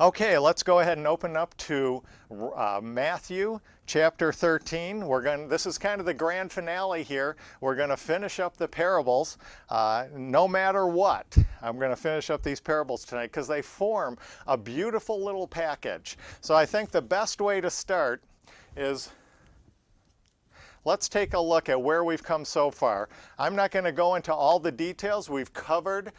Okay, let's go ahead and open up to Matthew chapter 13. This is kind of the grand finale here. We're going to finish up the parables no matter what. I'm going to finish up these parables tonight because they form a beautiful little package. So I think the best way to start is let's take a look at where we've come so far. I'm not going to go into all the details. We've covered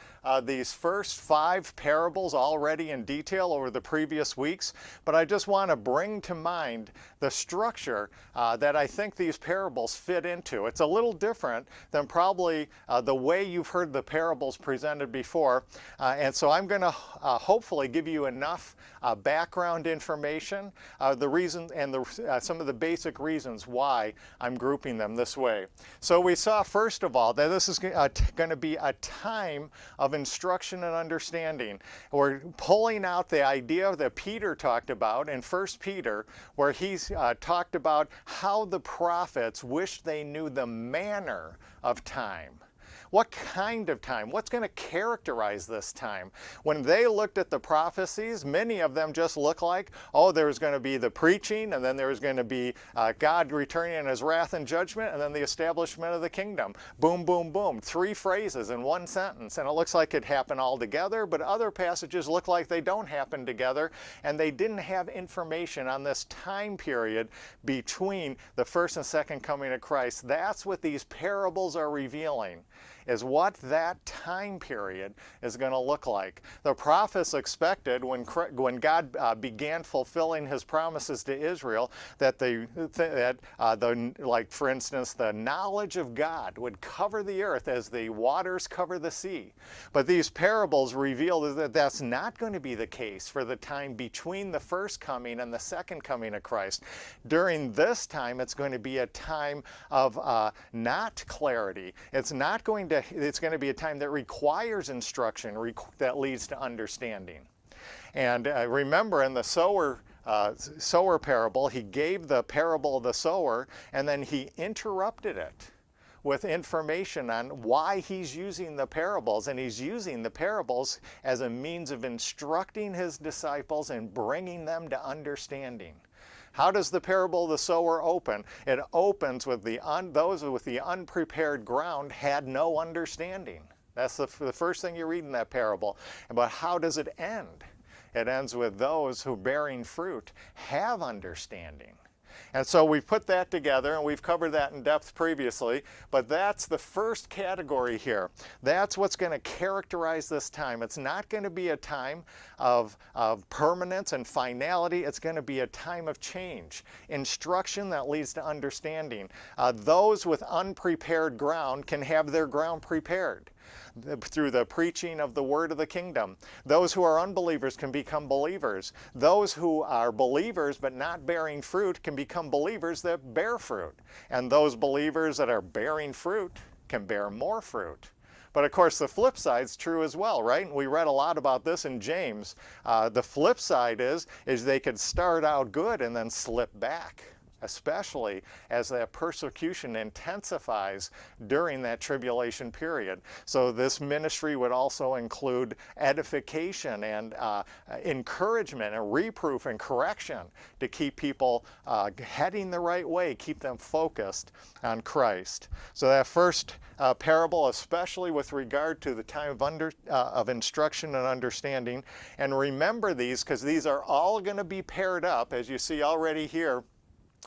these first 5 parables already in detail over the previous weeks, but I just want to bring to mind the structure that I think these parables fit into. It's a little different than probably the way you've heard the parables presented before, and so I'm going to hopefully give you enough background information, the reason and some of the basic reasons why I'm grouping them this way. So we saw first of all that this is going to be a time of instruction and understanding. We're pulling out the idea that Peter talked about in 1 Peter, where he's talked about how the prophets wished they knew the manner of time. What kind of time? What's going to characterize this time? When they looked at the prophecies, many of them just look like, oh, there's going to be the preaching, and then there's going to be God returning in his wrath and judgment, and then the establishment of the kingdom. Boom, boom, boom. 3 phrases in one sentence, and it looks like it happened all together, but other passages look like they don't happen together, and they didn't have information on this time period between the first and second coming of Christ. That's what these parables are revealing, is what that time period is going to look like. The prophets expected when God began fulfilling his promises to Israel that like for instance, the knowledge of God would cover the earth as the waters cover the sea. But these parables reveal that that's not going to be the case for the time between the first coming and the second coming of Christ. During this time, it's going to be a time of not clarity. It's going to be a time that requires instruction, that leads to understanding. And remember, in the sower parable, he gave the parable of the sower, and then he interrupted it with information on why he's using the parables. And he's using the parables as a means of instructing his disciples and bringing them to understanding. How does the parable of the sower open? It opens with those with the unprepared ground had no understanding. That's the first thing you read in that parable. But how does it end? It ends with those who bearing fruit have understanding. And so we've put that together, and we've covered that in depth previously, but that's the first category here. That's what's going to characterize this time. It's not going to be a time of permanence and finality. It's going to be a time of change, instruction that leads to understanding. Those with unprepared ground can have their ground prepared through the preaching of the word of the kingdom. Those who are unbelievers can become believers. Those who are believers but not bearing fruit can become believers that bear fruit. And those believers that are bearing fruit can bear more fruit. But of course the flip side's true as well, right? We read a lot about this in James. The flip side is they could start out good and then slip back, especially as that persecution intensifies during that tribulation period. So this ministry would also include edification and encouragement and reproof and correction to keep people heading the right way, keep them focused on Christ. So that first parable, especially with regard to the time of instruction and understanding, and remember these because these are all going to be paired up, as you see already here,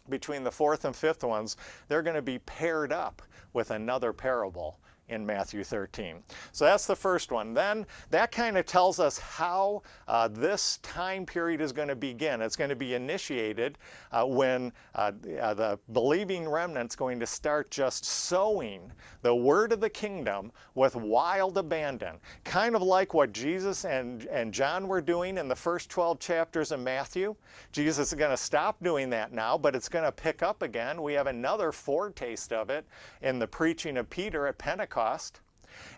between the 4th and 5th ones. They're going to be paired up with another parable in Matthew 13. So that's the first one. Then that kind of tells us how this time period is going to begin. It's going to be initiated when the believing remnant's going to start just sowing the word of the kingdom with wild abandon. Kind of like what Jesus and John were doing in the first 12 chapters of Matthew. Jesus is going to stop doing that now, but it's going to pick up again. We have another foretaste of it in the preaching of Peter at Pentecost.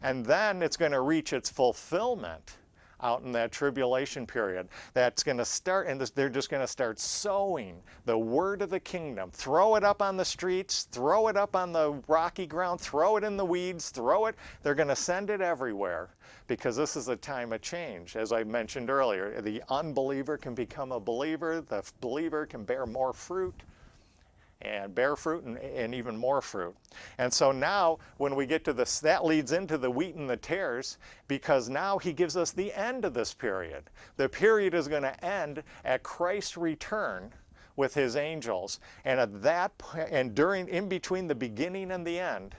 And then it's going to reach its fulfillment out in that tribulation period. That's going to start, and they're just going to start sowing the word of the kingdom. Throw it up on the streets, throw it up on the rocky ground, throw it in the weeds, throw it. They're going to send it everywhere because this is a time of change. As I mentioned earlier, the unbeliever can become a believer, the believer can bear more fruit, and bear fruit and even more fruit. And so now when we get to this, that leads into the wheat and the tares, because now he gives us the end of this period. The period is going to end at Christ's return with his angels. And at that and in between the beginning and the end,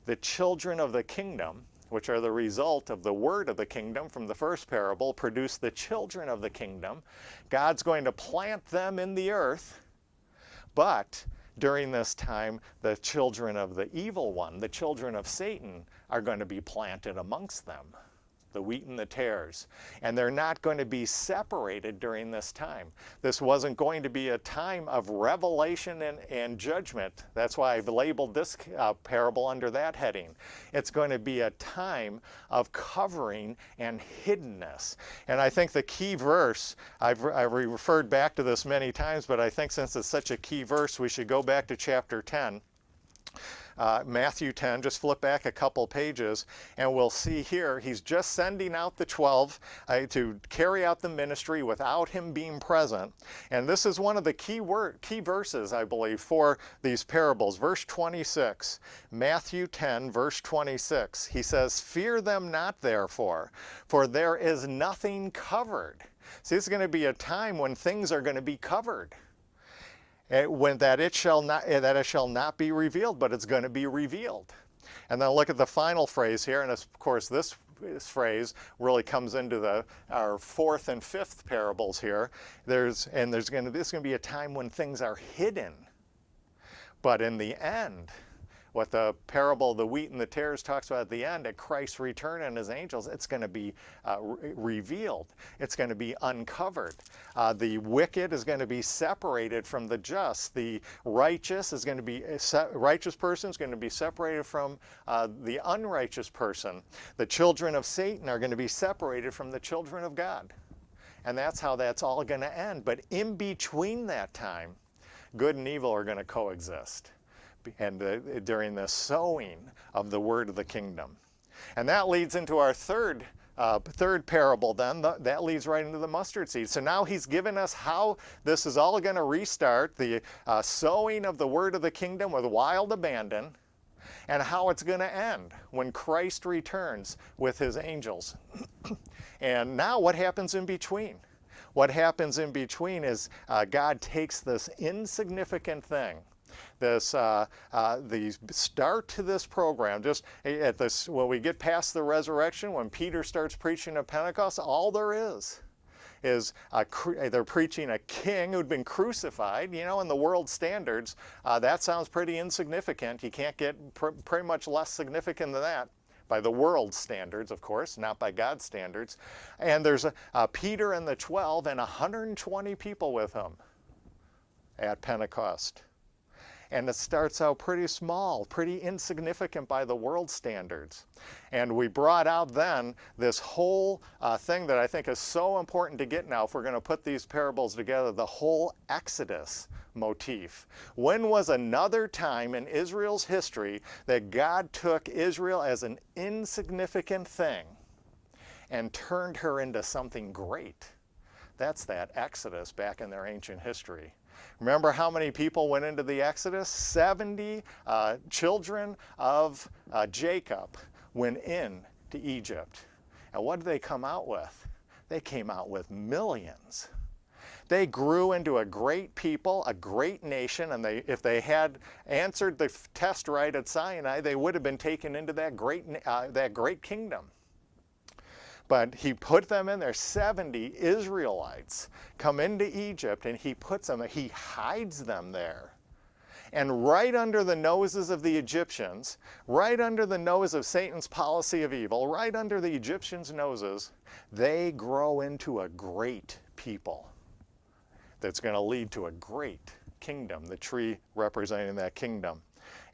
the children of the kingdom, which are the result of the word of the kingdom from the first parable, produce the children of the kingdom. God's going to plant them in the earth. But during this time, the children of the evil one, the children of Satan, are going to be planted amongst them, the wheat and the tares. And they're not going to be separated during this time. This wasn't going to be a time of revelation and judgment. That's why I've labeled this parable under that heading. It's going to be a time of covering and hiddenness. And I think the key verse, I've referred back to this many times, but I think since it's such a key verse, we should go back to chapter 10. Matthew 10, just flip back a couple pages, and we'll see here, he's just sending out the 12 to carry out the ministry without him being present. And this is one of the key verses, I believe, for these parables. Verse 26, Matthew 10, verse 26, he says, "Fear them not, therefore, for there is nothing covered." See, this is going to be a time when things are going to be covered. That it shall not be revealed, but it's going to be revealed. And then look at the final phrase here, and of course this phrase really comes into our fourth and fifth parables here. This is going to be a time when things are hidden, but in the end, what the parable of the wheat and the tares talks about at the end, at Christ's return and his angels, it's going to be revealed. It's going to be uncovered. The wicked is going to be separated from the just. The righteous is going to be righteous person is going to be separated from the unrighteous person. The children of Satan are going to be separated from the children of God. And that's how that's all going to end. But in between that time, good and evil are going to coexist. And during the sowing of the word of the kingdom. And that leads into our third parable then. That leads right into the mustard seed. So now he's given us how this is all going to restart, the sowing of the word of the kingdom with wild abandon, and how it's going to end when Christ returns with his angels. And now what happens in between? What happens in between is God takes this insignificant thing, the start to this program, just at this, when we get past the resurrection, when Peter starts preaching at Pentecost, all there is they're preaching a king who'd been crucified. You know, in the world standards, that sounds pretty insignificant. You can't get pretty much less significant than that. By the world standards, of course, not by God's standards. And there's Peter and the 12 and 120 people with him at Pentecost. And it starts out pretty small, pretty insignificant by the world standards. And we brought out then this whole thing that I think is so important to get now if we're going to put these parables together, the whole Exodus motif. When was another time in Israel's history that God took Israel as an insignificant thing and turned her into something great? That's that Exodus back in their ancient history. Remember how many people went into the Exodus? 70 children of Jacob went into Egypt. And what did they come out with? They came out with millions. They grew into a great people, a great nation, and if they had answered the test right at Sinai, they would have been taken into that great kingdom. But he put them in there. 70 Israelites come into Egypt, and he puts them there. He hides them there. And right under the noses of the Egyptians, right under the nose of Satan's policy of evil, right under the Egyptians' noses, they grow into a great people that's going to lead to a great kingdom, the tree representing that kingdom.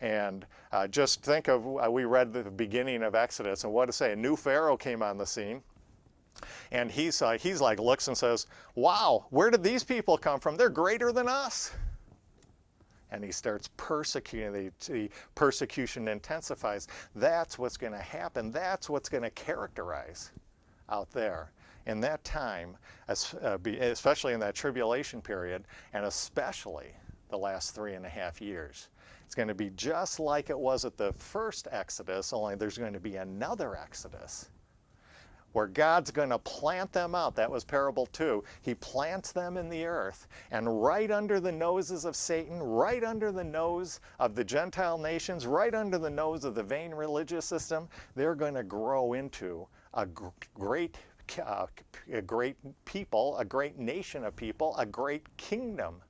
And just think of, we read the beginning of Exodus, and what to say, a new Pharaoh came on the scene. And he's like looks and says, wow, where did these people come from? They're greater than us. And he starts persecuting. The persecution intensifies. That's what's going to happen. That's what's going to characterize out there in that time, especially in that tribulation period, and especially the last 3.5 years. It's going to be just like it was at the first Exodus, only there's going to be another Exodus where God's going to plant them out. That was parable 2. He plants them in the earth, and right under the noses of Satan, right under the nose of the Gentile nations, right under the nose of the vain religious system, they're going to grow into a great people, a great nation of people, a great kingdom,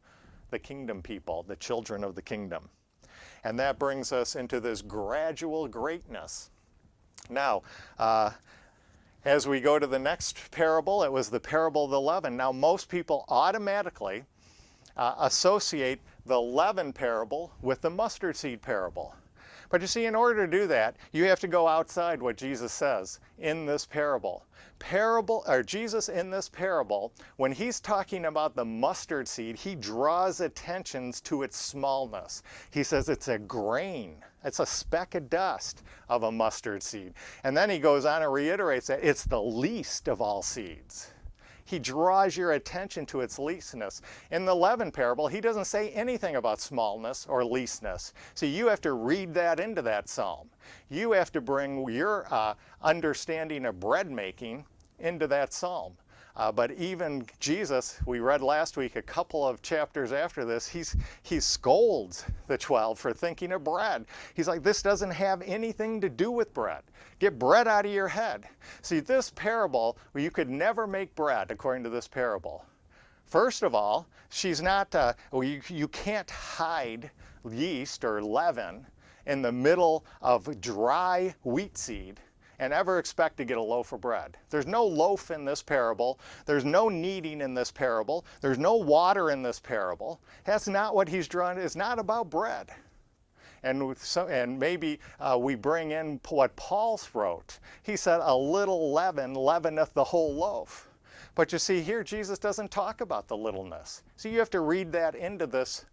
the kingdom people, the children of the kingdom. And that brings us into this gradual greatness. Now, as we go to the next parable, it was the parable of the leaven. Now, most people automatically associate the leaven parable with the mustard seed parable. But you see, in order to do that, you have to go outside what Jesus says in this parable. Jesus in this parable, when he's talking about the mustard seed, he draws attention to its smallness. He says it's a grain. It's a speck of dust of a mustard seed. And then he goes on and reiterates that it's the least of all seeds. He draws your attention to its leastness. In the leaven parable, he doesn't say anything about smallness or leastness. So you have to read that into that psalm. You have to bring your understanding of bread making into that psalm. But even Jesus, we read last week, a couple of chapters after this, he scolds the 12 for thinking of bread. He's like, this doesn't have anything to do with bread. Get bread out of your head. See, this parable, you could never make bread according to this parable. First of all, she's not, you can't hide yeast or leaven in the middle of dry wheat seed and ever expect to get a loaf of bread. There's no loaf in this parable. There's no kneading in this parable. There's no water in this parable. That's not what he's drawn. It's not about bread. And maybe we bring in what Paul wrote. He said, a little leaven leaveneth the whole loaf. But you see here, Jesus doesn't talk about the littleness. So you have to read that into this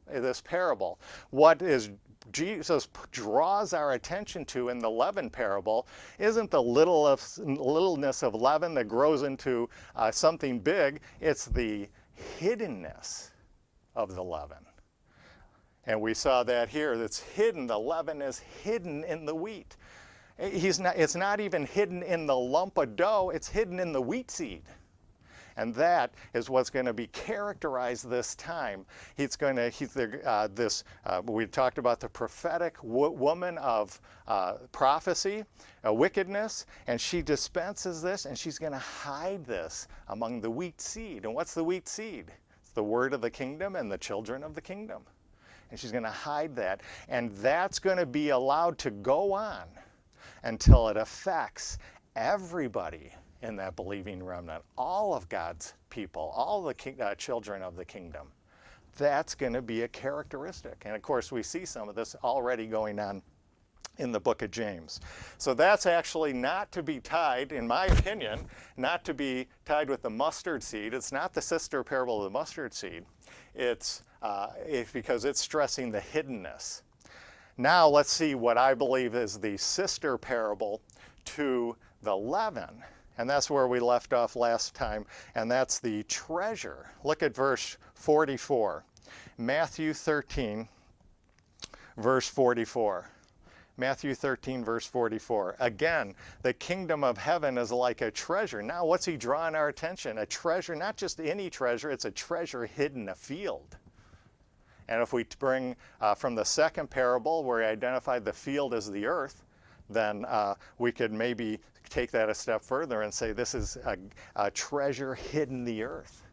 parable. What is Jesus draws our attention to in the leaven parable isn't the littleness of leaven that grows into something big. It's the hiddenness of the leaven. And we saw that here. That's hidden. The leaven is hidden in the wheat. It's not even hidden in the lump of dough. It's hidden in the wheat seed. And that is what's going to be characterized this time. We talked about the prophetic woman of prophecy, wickedness, and she dispenses this, and she's going to hide this among the wheat seed. And what's the wheat seed? It's the word of the kingdom and the children of the kingdom. And she's going to hide that. And that's going to be allowed to go on until it affects everybody in that believing remnant, all of God's people, all the children of the kingdom. That's going to be a characteristic. And of course, we see some of this already going on in the book of James. So that's actually not to be tied, in my opinion, not to be tied with the mustard seed. It's not the sister parable of the mustard seed. It's because it's stressing the hiddenness. Now let's see what I believe is the sister parable to the leaven. And that's where we left off last time, and that's the treasure. Look at verse 44. Matthew 13, verse 44. Matthew 13, verse 44. Again, the kingdom of heaven is like a treasure. Now, what's he drawing our attention? A treasure, not just any treasure, it's a treasure hidden in a field. And if we bring from the second parable, where he identified the field as the earth, then we could maybe take that a step further and say this is a treasure hidden in the earth.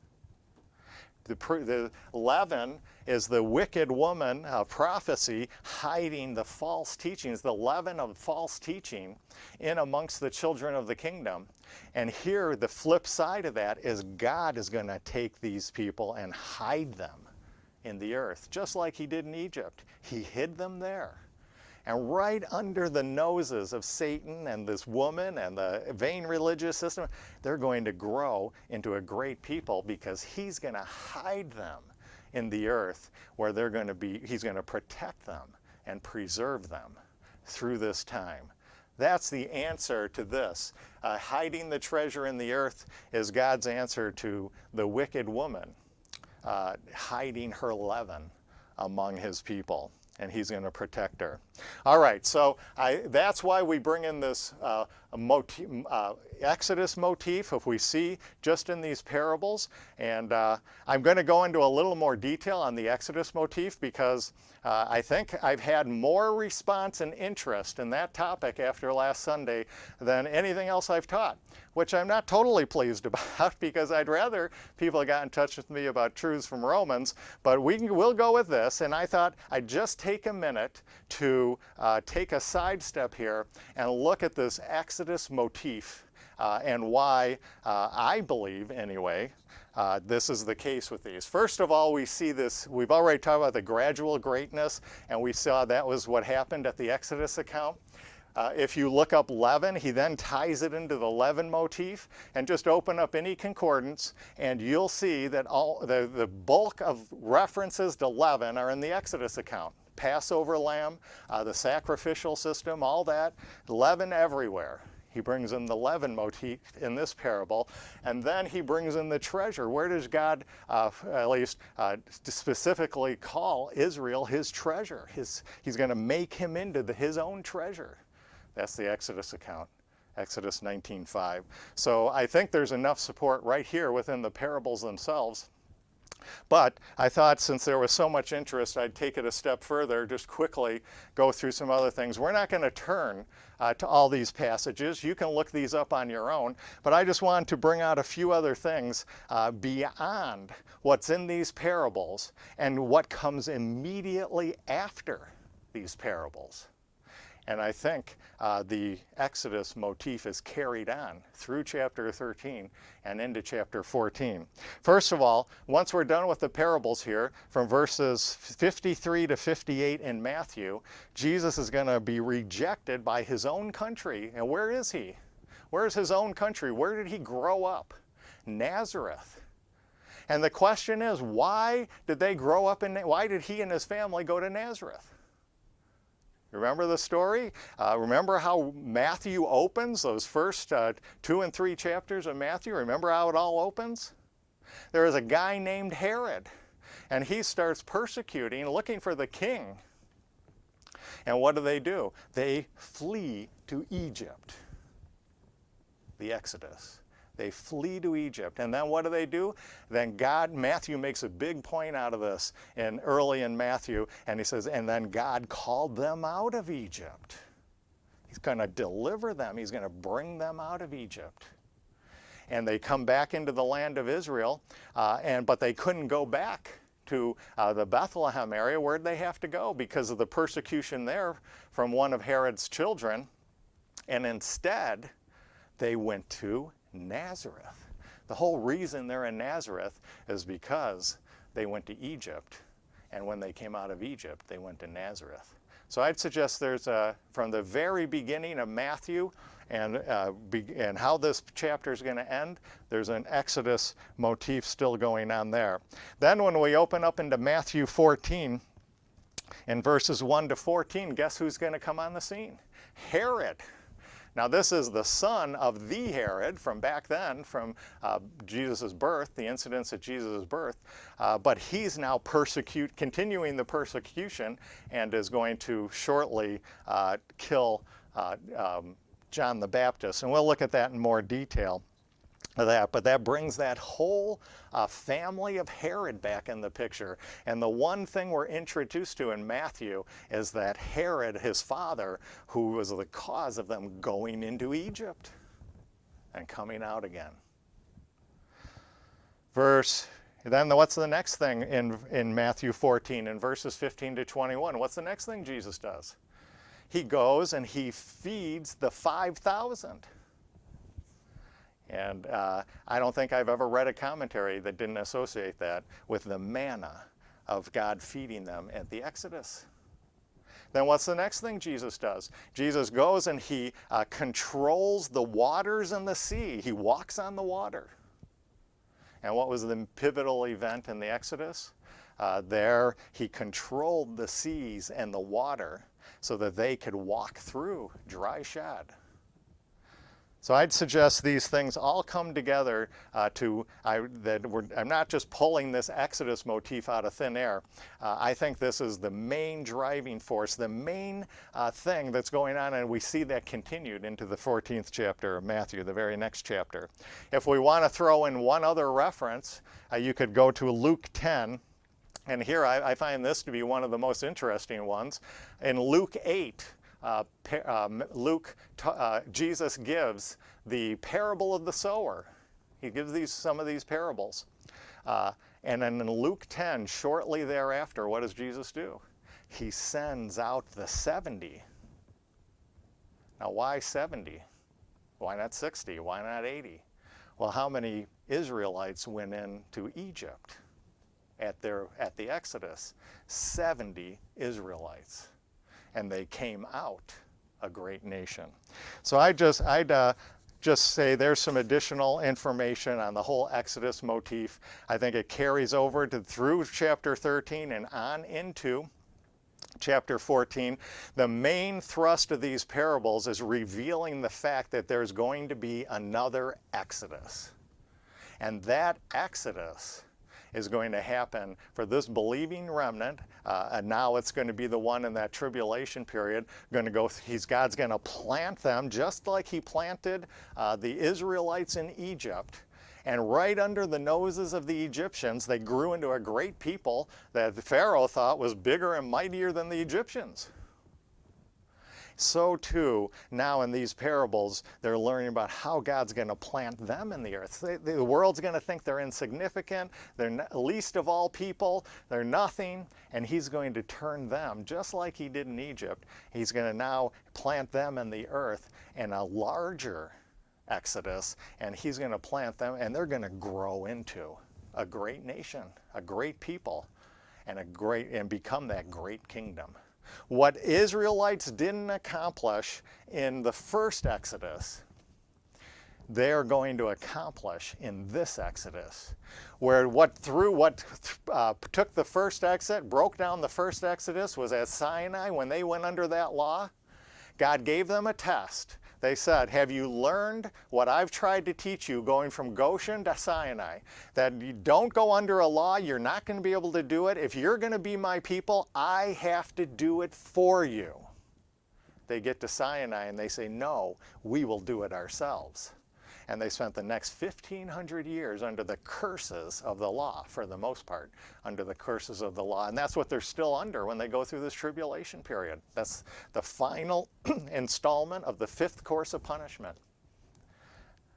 The leaven is the wicked woman of prophecy hiding the false teachings, the leaven of false teaching in amongst the children of the kingdom. And here the flip side of that is God is going to take these people and hide them in the earth, just like he did in Egypt. He hid them there. And right under the noses of Satan and this woman and the vain religious system, they're going to grow into a great people because he's going to hide them in the earth where they're going to be, he's going to protect them and preserve them through this time. That's the answer to this. Hiding the treasure in the earth is God's answer to the wicked woman hiding her leaven among his people, and he's going to protect her. All right, so that's why we bring in this Exodus motif, if we see just in these parables. And I'm going to go into a little more detail on the Exodus motif because I think I've had more response and interest in that topic after last Sunday than anything else I've taught, which I'm not totally pleased about because I'd rather people got in touch with me about truths from Romans, but we'll go with this. And I thought I'd just take a minute to take a sidestep here and look at this Exodus motif and why I believe, anyway, this is the case with these. First of all, we see this, we've already talked about the gradual greatness, and we saw that was what happened at the Exodus account. If you look up leaven, he then ties it into the leaven motif, and just open up any concordance, and you'll see that all the bulk of references to leaven are in the Exodus account. Passover lamb, the sacrificial system, all that, leaven everywhere. He brings in the leaven motif in this parable, and then he brings in the treasure. Where does God, at least specifically call Israel his treasure? He's going to make him into his own treasure. That's the Exodus account, Exodus 19:5. So I think there's enough support right here within the parables themselves. But I thought since there was so much interest, I'd take it a step further, just quickly go through some other things. We're not going to turn to all these passages. You can look these up on your own, but I just wanted to bring out a few other things beyond what's in these parables and what comes immediately after these parables. And I think the Exodus motif is carried on through chapter 13 and into chapter 14. First of all, once we're done with the parables here, from verses 53 to 58 in Matthew, Jesus is going to be rejected by his own country. And where is he? Where is his own country? Where did he grow up? Nazareth. And the question is, why did they grow up why did he and his family go to Nazareth? Remember the story? Remember how Matthew opens, those first 2 and 3 chapters of Matthew? Remember how it all opens? There is a guy named Herod, and he starts persecuting, looking for the king. And what do? They flee to Egypt. The Exodus. They flee to Egypt. And then what do? Then Matthew makes a big point out of this early in Matthew, and he says, and then God called them out of Egypt. He's going to deliver them. He's going to bring them out of Egypt. And they come back into the land of Israel, but they couldn't go back to the Bethlehem area. Where'd they have to go? Because of the persecution there from one of Herod's children. And instead, they went to Nazareth. The whole reason they're in Nazareth is because they went to Egypt, and when they came out of Egypt, they went to Nazareth. So I'd suggest there's from the very beginning of Matthew and how this chapter is going to end, there's an Exodus motif still going on there. Then when we open up into Matthew 14, in verses 1 to 14, guess who's going to come on the scene? Herod. Now this is the son of the Herod from back then, from Jesus' birth, the incidents at Jesus' birth, but he's now continuing the persecution and is going to shortly kill John the Baptist. And we'll look at that in more detail. But that brings that whole family of Herod back in the picture. And the one thing we're introduced to in Matthew is that Herod, his father, who was the cause of them going into Egypt and coming out again. Then what's the next thing in Matthew 14 in verses 15 to 21? What's the next thing Jesus does? He goes and he feeds the 5,000. And I don't think I've ever read a commentary that didn't associate that with the manna of God feeding them at the Exodus. Then what's the next thing Jesus does? Jesus goes and he controls the waters and the sea. He walks on the water. And what was the pivotal event in the Exodus? There he controlled the seas and the water so that they could walk through dry shod. So I'd suggest these things all come together I'm not just pulling this Exodus motif out of thin air. I think this is the main driving force, the main thing that's going on, and we see that continued into the 14th chapter of Matthew, the very next chapter. If we want to throw in one other reference, you could go to Luke 10, and here I find this to be one of the most interesting ones. In Luke 8, Jesus gives the parable of the sower. He gives some of these parables. And then in Luke 10, shortly thereafter, what does Jesus do? He sends out the 70. Now, why 70? Why not 60? Why not 80? Well, how many Israelites went into Egypt at the Exodus? 70 Israelites. And they came out a great nation. So I'd just say there's some additional information on the whole Exodus motif. I think it carries over through chapter 13 and on into chapter 14. The main thrust of these parables is revealing the fact that there's going to be another Exodus. And that Exodus is going to happen for this believing remnant, and now it's going to be the one in that tribulation period. God's going to plant them just like he planted the Israelites in Egypt. And right under the noses of the Egyptians, they grew into a great people that the Pharaoh thought was bigger and mightier than the Egyptians. So too, now in these parables, they're learning about how God's going to plant them in the earth. The world's going to think they're insignificant, they're least of all people, they're nothing, and he's going to turn them, just like he did in Egypt. He's going to now plant them in the earth in a larger Exodus, and he's going to plant them, and they're going to grow into a great nation, a great people, and become that great kingdom. What Israelites didn't accomplish in the first Exodus, they're going to accomplish in this Exodus. Where what took the first exit, broke down the first Exodus, was at Sinai when they went under that law. God gave them a test. They said, have you learned what I've tried to teach you going from Goshen to Sinai? That you don't go under a law, you're not going to be able to do it. If you're going to be my people, I have to do it for you. They get to Sinai and they say, no, we will do it ourselves. And they spent the next 1,500 years under the curses of the law, for the most part, under the curses of the law. And that's what they're still under when they go through this tribulation period. That's the final installment of the 5th course of punishment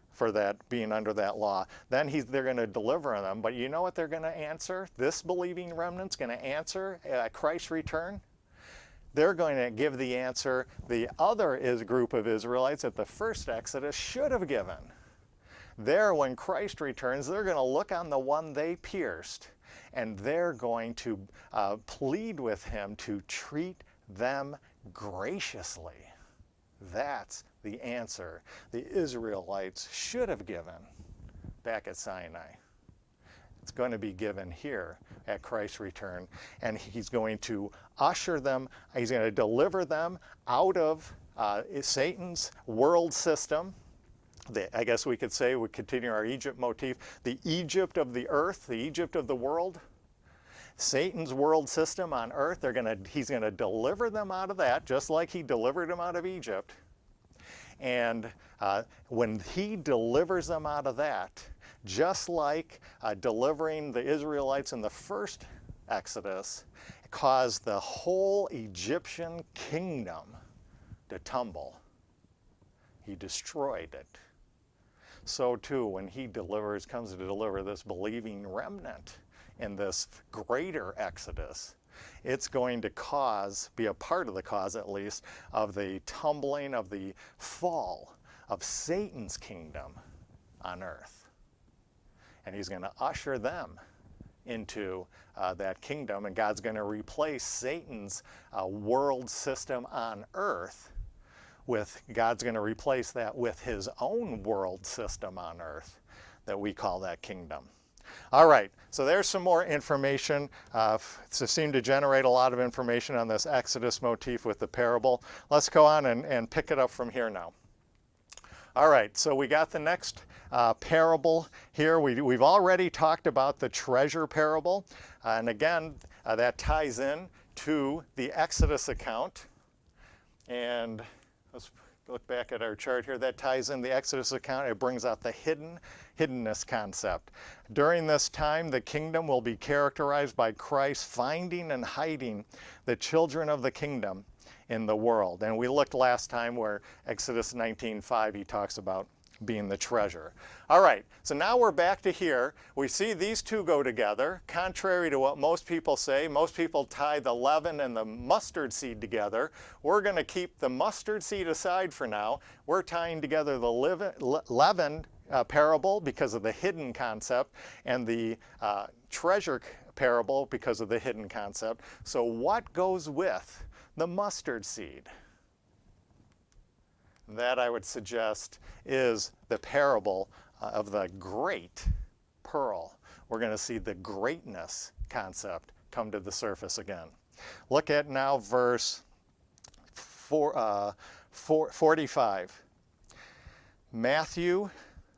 for that, being under that law. Then they're going to deliver them. But you know what they're going to answer? This believing remnant's going to answer at Christ's return. They're going to give the answer the other group of Israelites at the first Exodus should have given. There, when Christ returns, they're going to look on the one they pierced, and they're going to plead with him to treat them graciously. That's the answer the Israelites should have given back at Sinai. It's going to be given here at Christ's return, and he's going to usher them, he's going to deliver them out of Satan's world system. I guess we could say, we continue our Egypt motif, the Egypt of the earth, the Egypt of the world. Satan's world system on earth, he's going to deliver them out of that, just like he delivered them out of Egypt. And when he delivers them out of that, just like delivering the Israelites in the first Exodus, caused the whole Egyptian kingdom to tumble. He destroyed it. So too, when he comes to deliver this believing remnant in this greater Exodus, it's going to be a part of the cause at least, of the tumbling, of the fall of Satan's kingdom on earth. And he's going to usher them into that kingdom, and God's going to replace Satan's world system on earth God's going to replace that with his own world system on earth that we call that kingdom. All right, so there's some more information. It seemed to generate a lot of information on this Exodus motif with the parable. Let's go on and pick it up from here now. All right, so we got the next parable here. We've already talked about the treasure parable. And again, that ties in to the Exodus account. And let's look back at our chart here. That ties in the Exodus account. It brings out the hiddenness concept. During this time, the kingdom will be characterized by Christ finding and hiding the children of the kingdom in the world. And we looked last time where Exodus 19:5, he talks about being the treasure. All right, so now we're back to here. We see these two go together, contrary to what most people say. Most people tie the leaven and the mustard seed together. We're going to keep the mustard seed aside for now. We're tying together the leaven parable because of the hidden concept, and the treasure parable because of the hidden concept. So what goes with the mustard seed? That, I would suggest, is the parable of the great pearl. We're going to see the greatness concept come to the surface again. Look at now verse 45. Matthew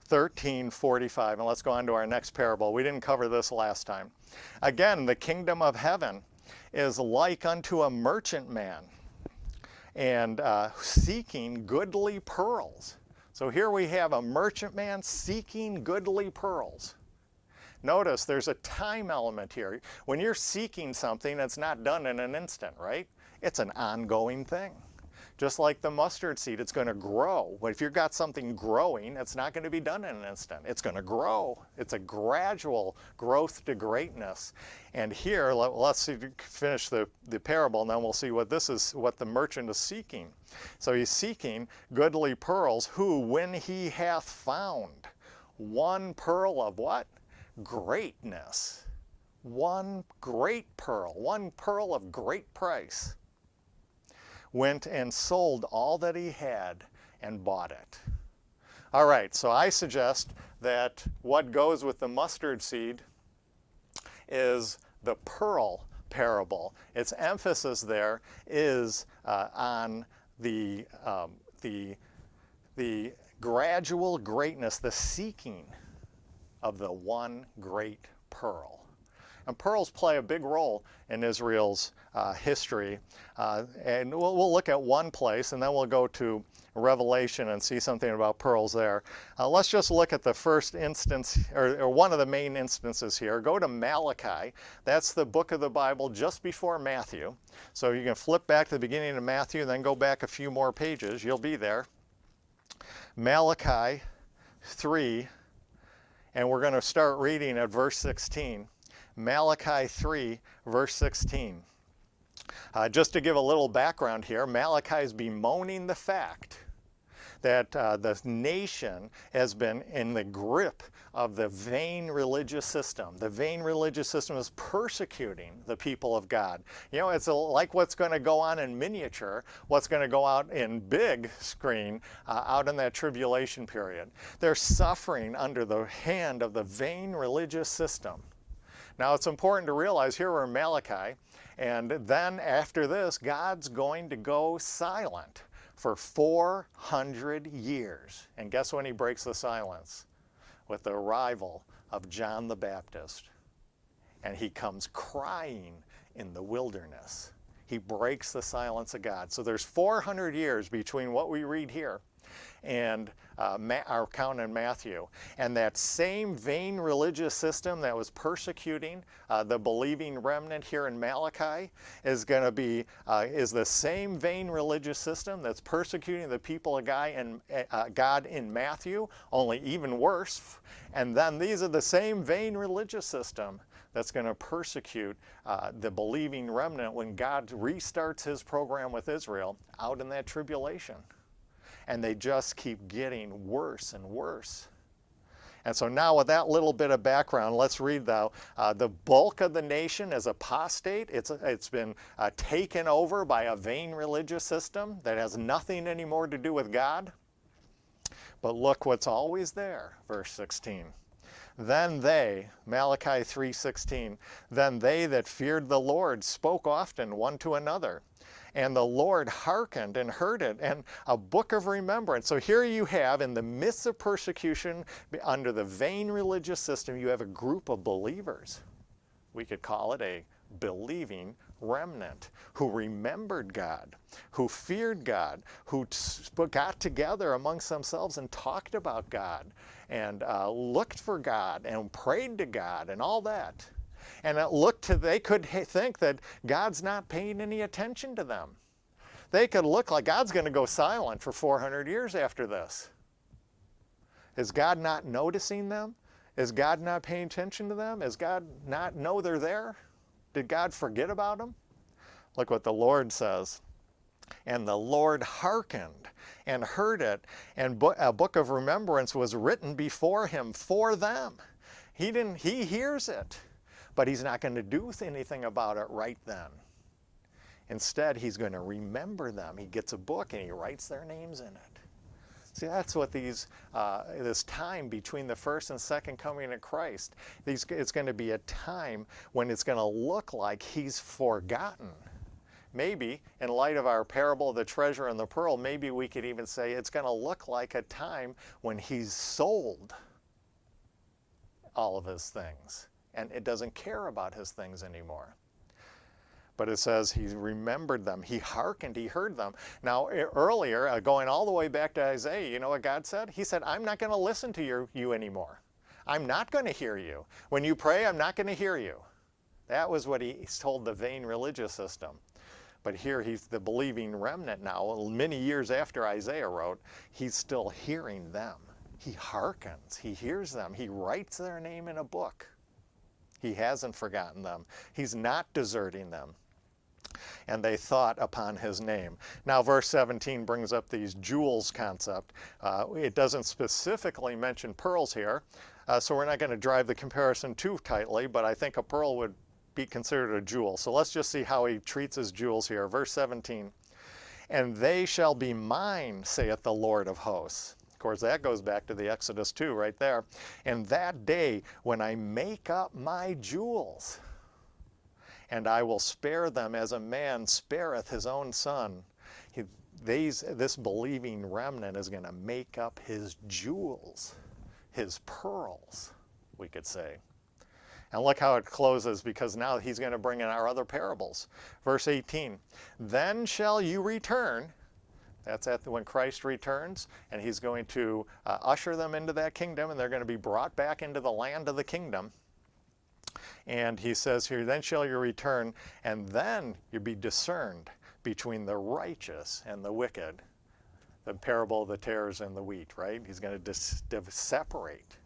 13:45, and let's go on to our next parable. We didn't cover this last time. Again, the kingdom of heaven is like unto a merchant man, and seeking goodly pearls. So here we have a merchant man seeking goodly pearls. Notice there's a time element here. When you're seeking something, it's not done in an instant, right? It's an ongoing thing. Just like the mustard seed, it's going to grow. But if you've got something growing, it's not going to be done in an instant. It's going to grow. It's a gradual growth to greatness. And here, let's finish the parable, and then we'll see what the merchant is seeking. So he's seeking goodly pearls, who, when he hath found one pearl of what? Greatness. One great pearl, one pearl of great price, went and sold all that he had and bought it. All right, so I suggest that what goes with the mustard seed is the pearl parable. Its emphasis there is on the gradual greatness, the seeking of the one great pearl. And pearls play a big role in Israel's history. And we'll look at one place, and then we'll go to Revelation and see something about pearls there. Let's just look at the first instance, or one of the main instances here. Go to Malachi. That's the book of the Bible just before Matthew. So you can flip back to the beginning of Matthew, and then go back a few more pages. You'll be there. Malachi 3, and we're going to start reading at verse 16. Malachi 3, verse 16. Just to give a little background here, Malachi is bemoaning the fact that the nation has been in the grip of the vain religious system. The vain religious system is persecuting the people of God. You know, it's like what's going to go on in miniature, what's going to go out in big screen out in that tribulation period. They're suffering under the hand of the vain religious system. Now, it's important to realize here we're in Malachi, and then after this, God's going to go silent for 400 years. And guess when he breaks the silence? With the arrival of John the Baptist. And he comes crying in the wilderness. He breaks the silence of God. So there's 400 years between what we read here and our account in Matthew. And that same vain religious system that was persecuting the believing remnant here in Malachi is going to be is the same vain religious system that's persecuting the people of God in Matthew, only even worse. And then these are the same vain religious system that's going to persecute the believing remnant when God restarts his program with Israel out in that tribulation. And they just keep getting worse and worse. And so now with that little bit of background, let's read the bulk of the nation is apostate. It's been taken over by a vain religious system that has nothing anymore to do with God. But look what's always there, verse 16. Then they, Malachi 3:16, then they that feared the Lord spoke often one to another. And the Lord hearkened and heard it, and a book of remembrance. So here you have, in the midst of persecution, under the vain religious system, you have a group of believers. We could call it a believing remnant who remembered God, who feared God, who got together amongst themselves and talked about God, and looked for God, and prayed to God, and all that. And they could think that God's not paying any attention to them. They could look like God's going to go silent for 400 years after this. Is God not noticing them? Is God not paying attention to them? Is God not know they're there? Did God forget about them? Look what the Lord says. And the Lord hearkened and heard it, and a book of remembrance was written before him for them. He hears it. But he's not going to do anything about it right then. Instead, he's going to remember them. He gets a book and he writes their names in it. See, that's what this time between the first and second coming of Christ, it's going to be a time when it's going to look like he's forgotten. Maybe, in light of our parable of the treasure and the pearl, maybe we could even say it's going to look like a time when he's sold all of his things. And it doesn't care about his things anymore. But it says he remembered them, he hearkened, he heard them. Now earlier, going all the way back to Isaiah, you know what God said? He said, I'm not going to listen to you anymore. I'm not going to hear you. When you pray, I'm not going to hear you. That was what he told the vain religious system. But here he's the believing remnant now, many years after Isaiah wrote, he's still hearing them. He hearkens, he hears them, he writes their name in a book. He hasn't forgotten them. He's not deserting them. And they thought upon his name. Now, verse 17 brings up these jewels concept. It doesn't specifically mention pearls here, so we're not going to drive the comparison too tightly, but I think a pearl would be considered a jewel. So let's just see how he treats his jewels here. Verse 17, and they shall be mine, saith the Lord of hosts. Of course, that goes back to the Exodus 2 right there. And that day when I make up my jewels, and I will spare them as a man spareth his own son. This believing remnant is going to make up his jewels, his pearls, we could say. And look how it closes, because now he's going to bring in our other parables. Verse 18, then shall you return. That's when Christ returns, and he's going to usher them into that kingdom, and they're going to be brought back into the land of the kingdom. And he says here, then shall you return, and then you be discerned between the righteous and the wicked. The parable of the tares and the wheat, right? He's going to separate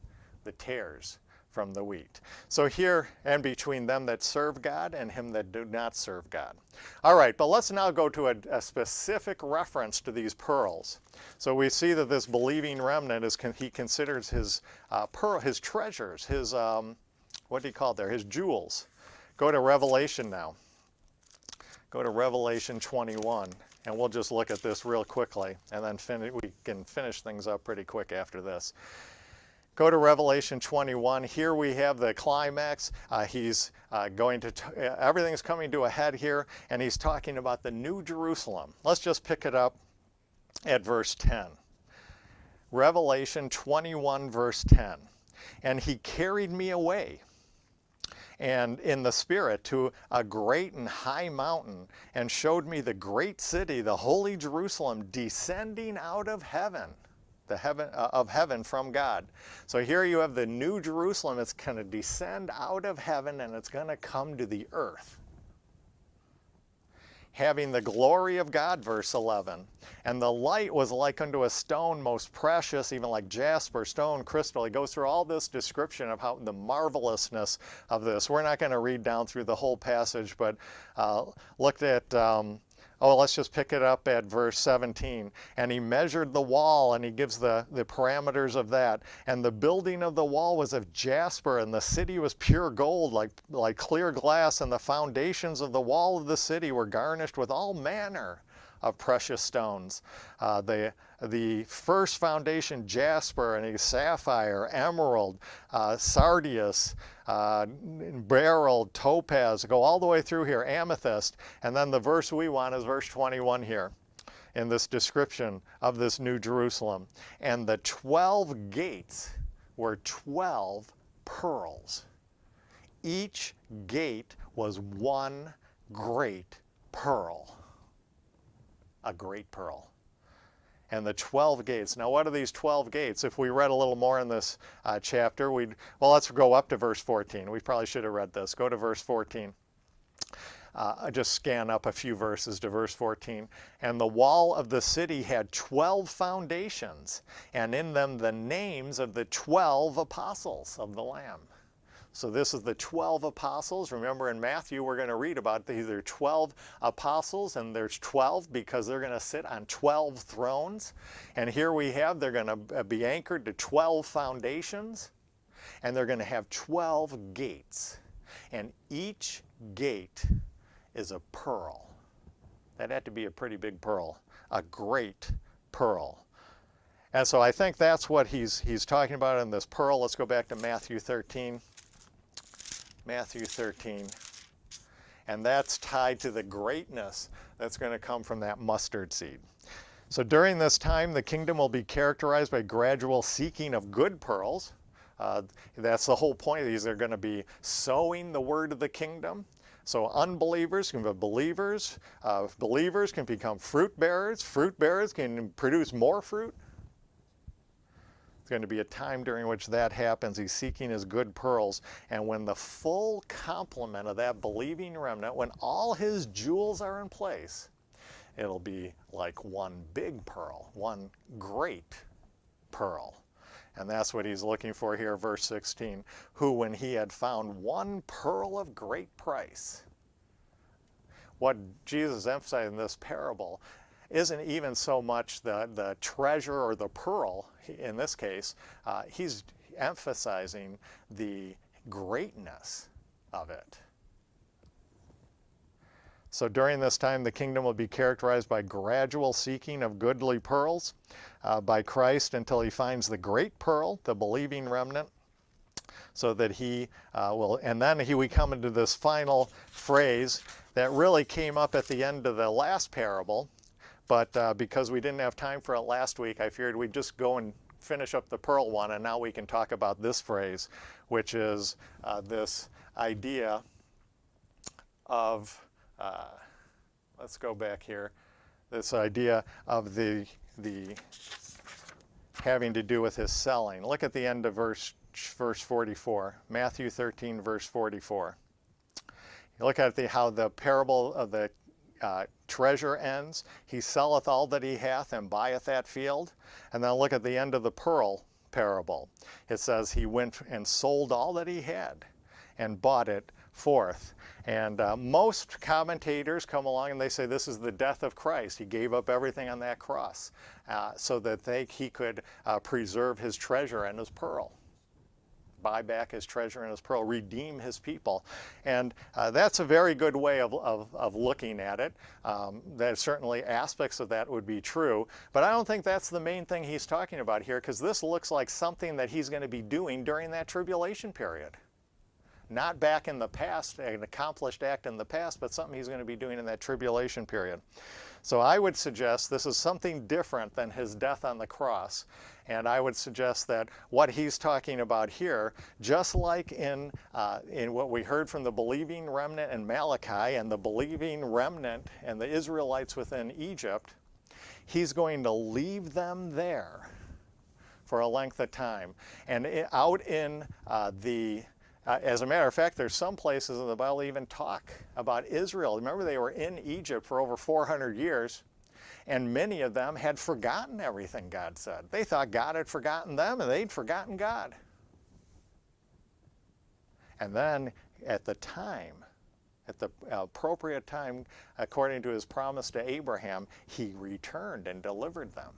the tares from the wheat. So here, and between them that serve God and him that do not serve God. All right, but let's now go to a specific reference to these pearls. So we see that this believing remnant, he considers his his treasures, his, what do you call it there, his jewels. Go to Revelation now. Go to Revelation 21, and we'll just look at this real quickly, and then we can finish things up pretty quick after this. Go to Revelation 21. Here we have the climax. He's everything's coming to a head here, and he's talking about the New Jerusalem. Let's just pick it up at verse 10. Revelation 21, verse 10. And he carried me away, and in the Spirit, to a great and high mountain, and showed me the great city, the holy Jerusalem, descending out of heaven. Heaven from God. So here you have the New Jerusalem. It's going to descend out of heaven, and it's going to come to the earth. Having the glory of God, verse 11. And the light was like unto a stone most precious, even like jasper, stone, crystal. He goes through all this description of how the marvelousness of this. We're not going to read down through the whole passage, but looked at Oh, let's just pick it up at verse 17. And he measured the wall, and he gives the parameters of that. And the building of the wall was of jasper, and the city was pure gold, like clear glass. And the foundations of the wall of the city were garnished with all manner of precious stones. The first foundation, jasper, and a sapphire, emerald, sardius, beryl, topaz, go all the way through here, amethyst. And then the verse we want is verse 21 here in this description of this New Jerusalem. And the 12 gates were 12 pearls. Each gate was one great pearl. A great pearl. And the 12 gates. Now, what are these 12 gates? If we read a little more in this chapter, well, let's go up to verse 14. We probably should have read this. Go to verse 14. Just scan up a few verses to verse 14. And the wall of the city had 12 foundations, and in them the names of the 12 apostles of the Lamb. So this is the 12 apostles. Remember in Matthew we're going to read about these are 12 apostles, and there's 12 because they're going to sit on 12 thrones. And here we have they're going to be anchored to 12 foundations, and they're going to have 12 gates. And each gate is a pearl. That had to be a pretty big pearl, a great pearl. And so I think that's what he's talking about in this pearl. Let's go back to Matthew 13. Matthew 13, and that's tied to the greatness that's going to come from that mustard seed. So during this time, the kingdom will be characterized by gradual seeking of good pearls. That's the whole point. These are going to be sowing the word of the kingdom. So unbelievers can be believers. Believers can become fruit bearers. Fruit bearers can produce more fruit. Going to be a time during which that happens. He's seeking his good pearls, and when the full complement of that believing remnant, when all his jewels are in place, it'll be like one big pearl, one great pearl. And that's what he's looking for here, verse 16, who when he had found one pearl of great price. What Jesus emphasized in this parable isn't even so much the treasure or the pearl in this case. He's emphasizing the greatness of it. So during this time, the kingdom will be characterized by gradual seeking of goodly pearls by Christ until he finds the great pearl, the believing remnant, so that he will, and then we come into this final phrase that really came up at the end of the last parable. But because we didn't have time for it last week, I figured we'd just go and finish up the pearl one, and now we can talk about this phrase, which is this idea of, let's go back here, this idea of the having to do with his selling. Look at the end of verse 44, Matthew 13, verse 44. You look at how the parable of the treasure ends. He selleth all that he hath and buyeth that field. And then look at the end of the pearl parable. It says he went and sold all that he had and bought it forth. And most commentators come along and they say this is the death of Christ. He gave up everything on that cross so that he could preserve his treasure and his pearl. Buy back his treasure and his pearl, redeem his people. And that's a very good way of looking at it. That certainly aspects of that would be true, but I don't think that's the main thing he's talking about here, because this looks like something that he's going to be doing during that tribulation period. Not back in the past, an accomplished act in the past, but something he's going to be doing in that tribulation period. So I would suggest this is something different than his death on the cross. And I would suggest that what he's talking about here, just like in what we heard from the believing remnant in Malachi and the believing remnant and the Israelites within Egypt, he's going to leave them there for a length of time. And out in as a matter of fact, there's some places in the Bible even talk about Israel. Remember, they were in Egypt for over 400 years, and many of them had forgotten everything God said. They thought God had forgotten them, and they'd forgotten God. And then at the time at the appropriate time, according to his promise to Abraham, he returned and delivered them.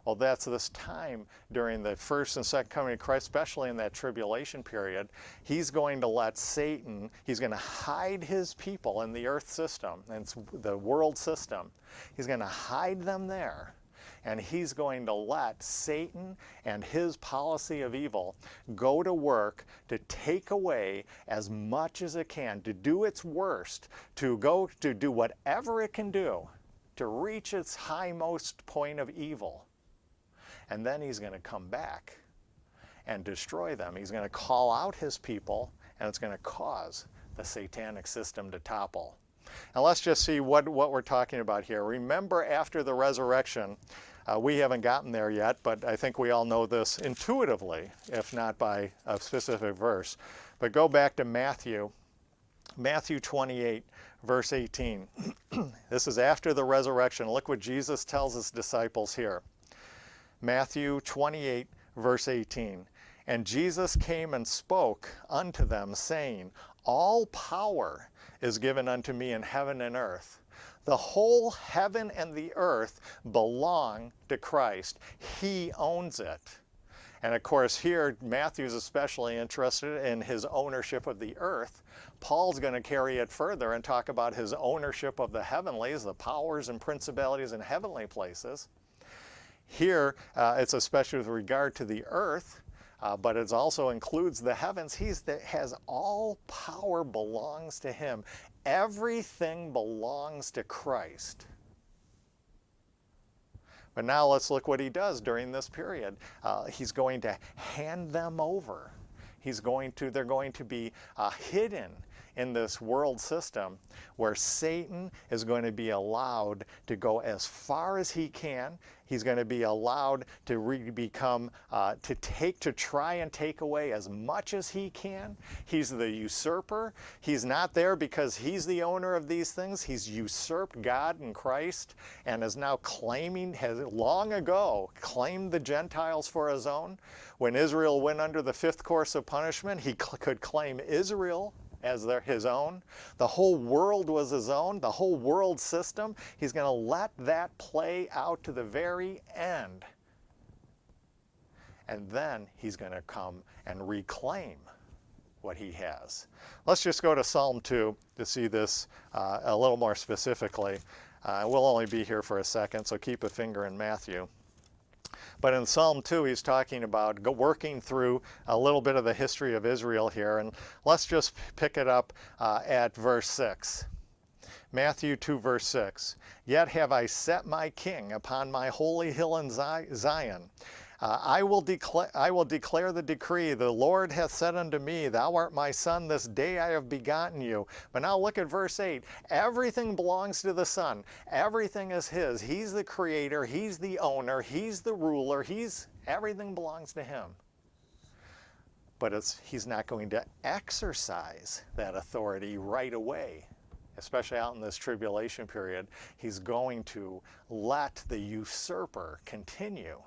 Well, that's this time during the first and second coming of Christ, especially in that tribulation period. He's going to let Satan, he's going to hide his people in the earth system, and the world system. He's going to hide them there. And he's going to let Satan and his policy of evil go to work to take away as much as it can, to do its worst, to do whatever it can do to reach its highmost point of evil. And then he's going to come back and destroy them. He's going to call out his people, and it's going to cause the satanic system to topple. Now let's just see what we're talking about here. Remember, after the resurrection, we haven't gotten there yet, but I think we all know this intuitively, if not by a specific verse. But go back to Matthew 28, verse 18. This is after the resurrection. Look what Jesus tells his disciples here. Matthew 28, verse 18. And Jesus came and spoke unto them, saying, All power is given unto me in heaven and earth. The whole heaven and the earth belong to Christ. He owns it. And of course here, Matthew's especially interested in his ownership of the earth. Paul's going to carry it further and talk about his ownership of the heavenlies, the powers and principalities in heavenly places. Here, it's especially with regard to the earth, but it also includes the heavens. Has all power belongs to him. Everything belongs to Christ. But now let's look what he does during this period. He's going to hand them over. They're going to be hidden in this world system where Satan is going to be allowed to go as far as he can. He's going to be allowed to try and take away as much as he can. He's the usurper. He's not there because he's the owner of these things. He's usurped God and Christ and is now has long ago claimed the Gentiles for his own. When Israel went under the fifth course of punishment, he could claim Israel as his own. The whole world was his own, the whole world system. He's going to let that play out to the very end. And then he's going to come and reclaim what he has. Let's just go to Psalm 2 to see this a little more specifically. We'll only be here for a second, so keep a finger in Matthew. But in Psalm 2, he's talking about working through a little bit of the history of Israel here. And let's just pick it up at verse 6. Matthew 2, verse 6. Yet have I set my king upon my holy hill in Zion. I will declare the decree. The Lord hath said unto me, Thou art my son, this day I have begotten you. But now look at verse 8. Everything belongs to the Son. Everything is his. He's the creator. He's the owner. He's the ruler. Everything belongs to him. But he's not going to exercise that authority right away, especially out in this tribulation period. He's going to let the usurper continue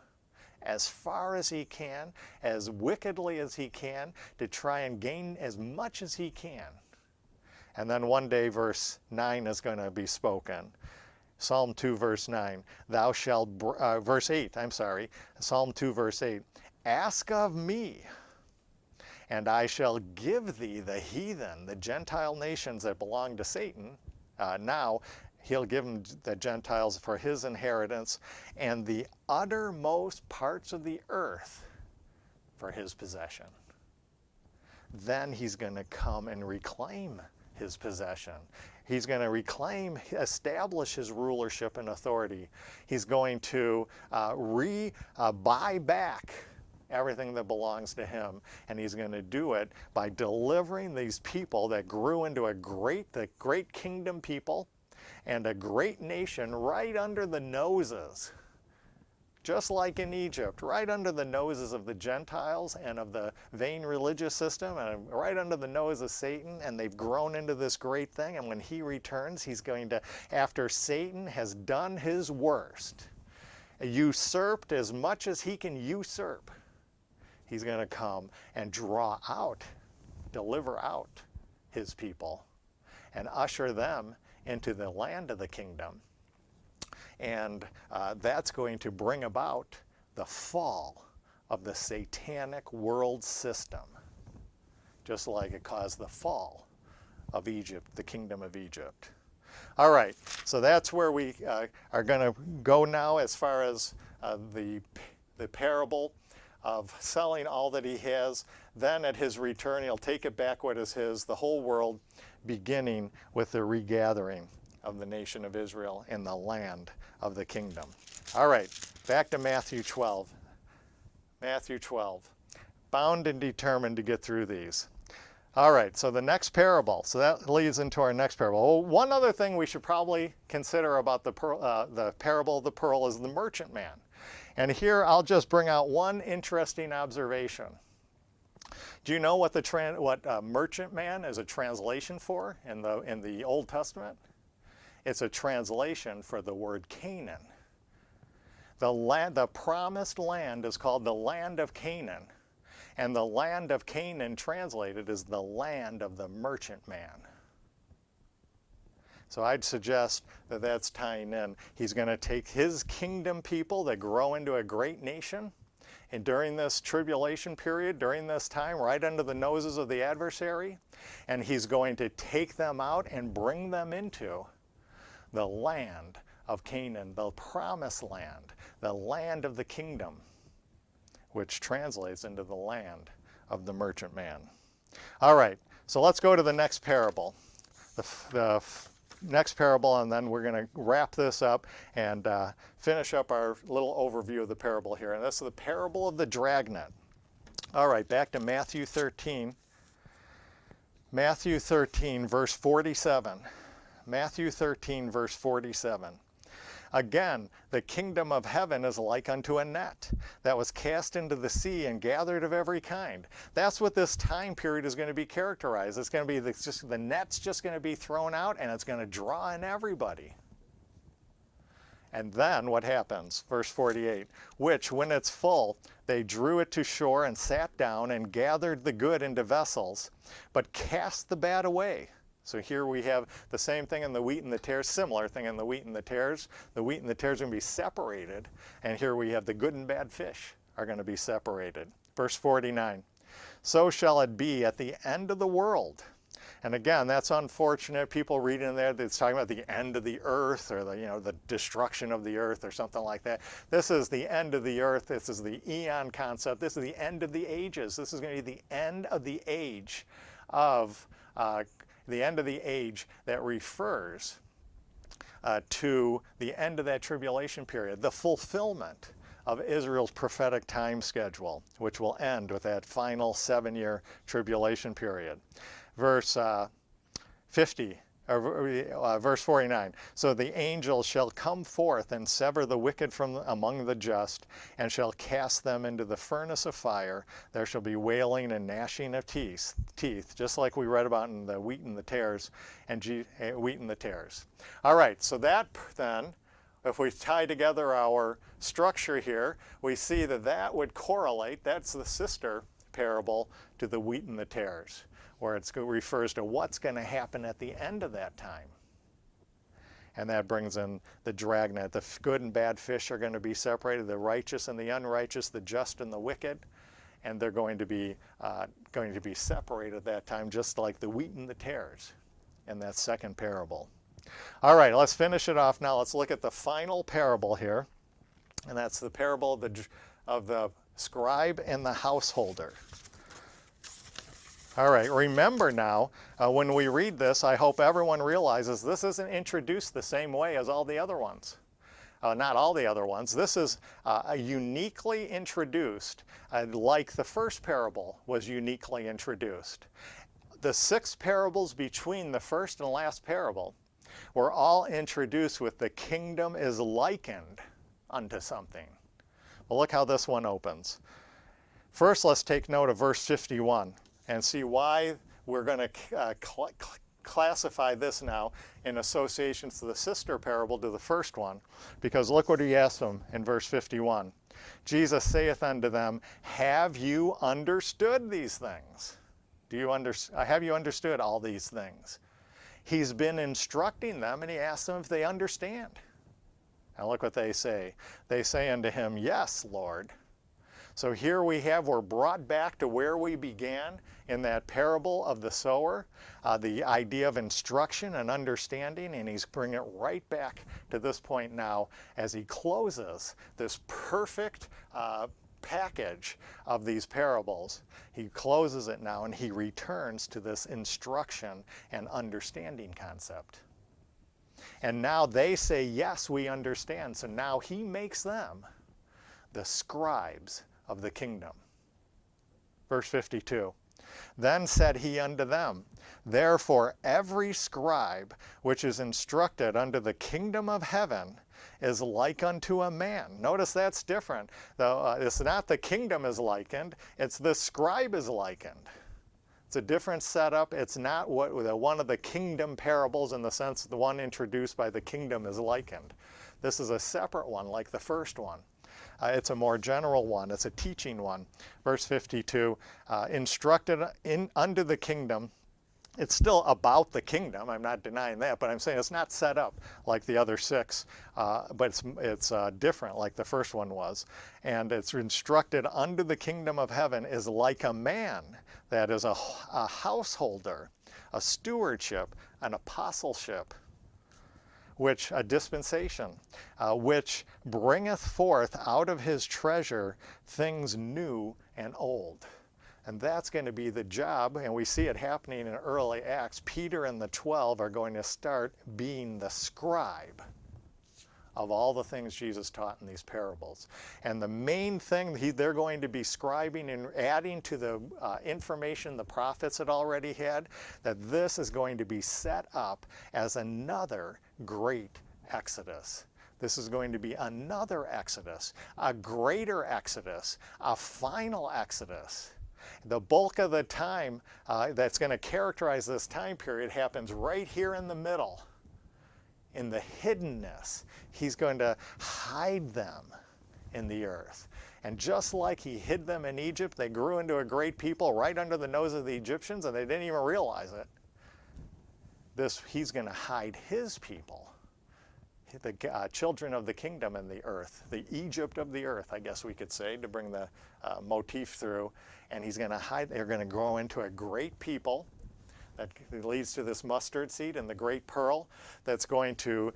as far as he can, as wickedly as he can, to try and gain as much as he can. And then one day verse 9 is going to be spoken. Psalm 2 verse 9, verse 8, Psalm 2 verse 8, ask of me, and I shall give thee the heathen, the Gentile nations that belong to Satan. Now he'll give them the Gentiles for his inheritance, and the uttermost parts of the earth for his possession. Then he's going to come and reclaim his possession. He's going to establish his rulership and authority. He's going to buy back everything that belongs to him, and he's going to do it by delivering these people that grew into the great kingdom people and a great nation right under the noses, just like in Egypt, right under the noses of the Gentiles and of the vain religious system, and right under the nose of Satan, and they've grown into this great thing. And when he returns, he's going to, after Satan has done his worst, usurped as much as he can usurp, he's going to come and deliver out his people. and usher them into the land of the kingdom. And that's going to bring about the fall of the satanic world system, just like it caused the fall of Egypt, the kingdom of Egypt. All right, so that's where we are going to go now as far as the parable of selling all that he has. Then at his return, he'll take it back what is his, the whole world, beginning with the regathering of the nation of Israel in the land of the kingdom. All right, back to Matthew 12. Matthew 12. Bound and determined to get through these. All right, so the next parable. So that leads into our next parable. Well, one other thing we should probably consider about the parable of the pearl is the merchant man. And here I'll just bring out one interesting observation. Do you know what merchant man is a translation for in the Old Testament? It's a translation for the word Canaan. The promised land is called the land of Canaan. And the land of Canaan translated is the land of the merchant man. So I'd suggest that that's tying in. He's going to take his kingdom people that grow into a great nation, and during this tribulation period, during this time, right under the noses of the adversary, and he's going to take them out and bring them into the land of Canaan, the promised land, the land of the kingdom, which translates into the land of the merchant man. All right, so let's go to the next parable. The next parable, and then we're going to wrap this up and finish up our little overview of the parable here. And this is the parable of the Dragnet. All right, back to Matthew 13. Matthew 13, verse 47. Matthew 13, verse 47. Again, the kingdom of heaven is like unto a net that was cast into the sea and gathered of every kind. That's what this time period is going to be characterized. It's going to be the net's just going to be thrown out, and it's going to draw in everybody. And then what happens? Verse 48, which when it's full, they drew it to shore and sat down and gathered the good into vessels, but cast the bad away. So here we have the same thing in the wheat and the tares, similar thing in the wheat and the tares. The wheat and the tares are going to be separated, and here we have the good and bad fish are going to be separated. Verse 49, so shall it be at the end of the world. And again, that's unfortunate. People read in there that it's talking about the end of the earth, or the destruction of the earth or something like that. This is the end of the earth. This is the eon concept. This is the end of the ages. This is going to be the end of the age of the end of the age that refers to the end of that tribulation period, the fulfillment of Israel's prophetic time schedule, which will end with that final 7-year tribulation period. Verse 49. So the angels shall come forth and sever the wicked from among the just, and shall cast them into the furnace of fire. There shall be wailing and gnashing of teeth, just like we read about in the wheat and the tares, wheat and the tares. All right, so that then, if we tie together our structure here, we see that would correlate. That's the sister parable to the wheat and the tares, where it refers to what's going to happen at the end of that time. And that brings in the dragnet. The good and bad fish are going to be separated, the righteous and the unrighteous, the just and the wicked, and they're going to be separated at that time, just like the wheat and the tares in that second parable. All right, let's finish it off now. Let's look at the final parable here, and that's the parable of the scribe and the householder. All right, remember now, when we read this, I hope everyone realizes this isn't introduced the same way as all the other ones. Not all the other ones. This is uniquely introduced, like the first parable was uniquely introduced. The 6 parables between the first and last parable were all introduced with the kingdom is likened unto something. Well, look how this one opens. First, let's take note of verse 51. And see why we're going to classify this now in association to the sister parable to the first one. Because look what he asks them in verse 51. Jesus saith unto them, have you understood these things? Have you understood all these things? He's been instructing them, and he asks them if they understand. Now look what they say. They say unto him, Yes, Lord. So here we're brought back to where we began in that parable of the sower, the idea of instruction and understanding, and he's bringing it right back to this point now as he closes this perfect package of these parables. He closes it now and he returns to this instruction and understanding concept. And now they say, yes, we understand. So now he makes them the scribes of the kingdom. Verse 52, Then said he unto them, Therefore every scribe which is instructed unto the kingdom of heaven is like unto a man. Notice that's different. It's not the kingdom is likened, it's the scribe is likened. It's a different setup. It's not one of the kingdom parables in the sense the one introduced by the kingdom is likened. This is a separate one like the first one. It's a more general one. It's a teaching one. Verse 52, instructed unto the kingdom. It's still about the kingdom. I'm not denying that, but I'm saying it's not set up like the other six, but it's different like the first one was. And it's instructed unto the kingdom of heaven is like a man that is a householder, a stewardship, an apostleship, which a dispensation, which bringeth forth out of his treasure things new and old. And that's going to be the job, and we see it happening in early Acts. Peter and the 12 are going to start being the scribe of all the things Jesus taught in these parables. And the main thing they're going to be scribing and adding to the information the prophets had already had, that this is going to be set up as another great Exodus. This is going to be another Exodus, a greater Exodus, a final Exodus. The bulk of the time that's going to characterize this time period happens right here in the middle, in the hiddenness. He's going to hide them in the earth. And just like he hid them in Egypt, they grew into a great people right under the nose of the Egyptians, and they didn't even realize it. He's going to hide his people, the children of the kingdom in the earth, the Egypt of the earth, I guess we could say, to bring the motif through. And he's going to hide, they're going to grow into a great people that leads to this mustard seed and the great pearl that's going to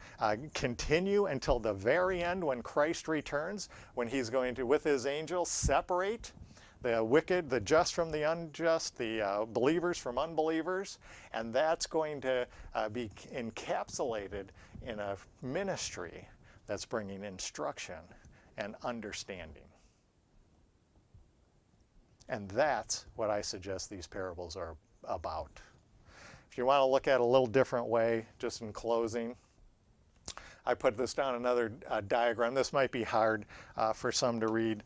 continue until the very end when Christ returns, when he's going to, with his angels, separate the wicked, the just from the unjust, the believers from unbelievers, and that's going to be encapsulated in a ministry that's bringing instruction and understanding. And that's what I suggest these parables are about. If you want to look at it a little different way, just in closing, I put this down another diagram. This might be hard for some to read,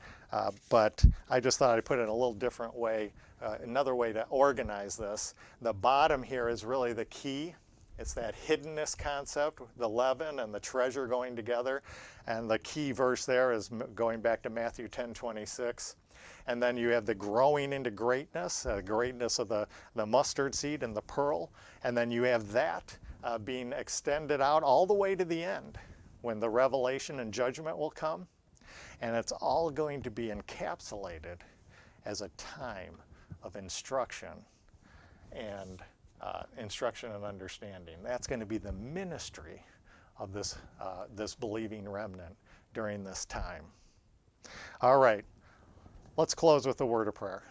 but I just thought I'd put it in a little different way, another way to organize this. The bottom here is really the key. It's that hiddenness concept, the leaven and the treasure going together. And the key verse there is going back to Matthew 10:26. And then you have the growing into greatness, greatness of the mustard seed and the pearl. And then you have that being extended out all the way to the end when the revelation and judgment will come. And it's all going to be encapsulated as a time of instruction and understanding. That's going to be the ministry of this believing remnant during this time. All right, let's close with a word of prayer.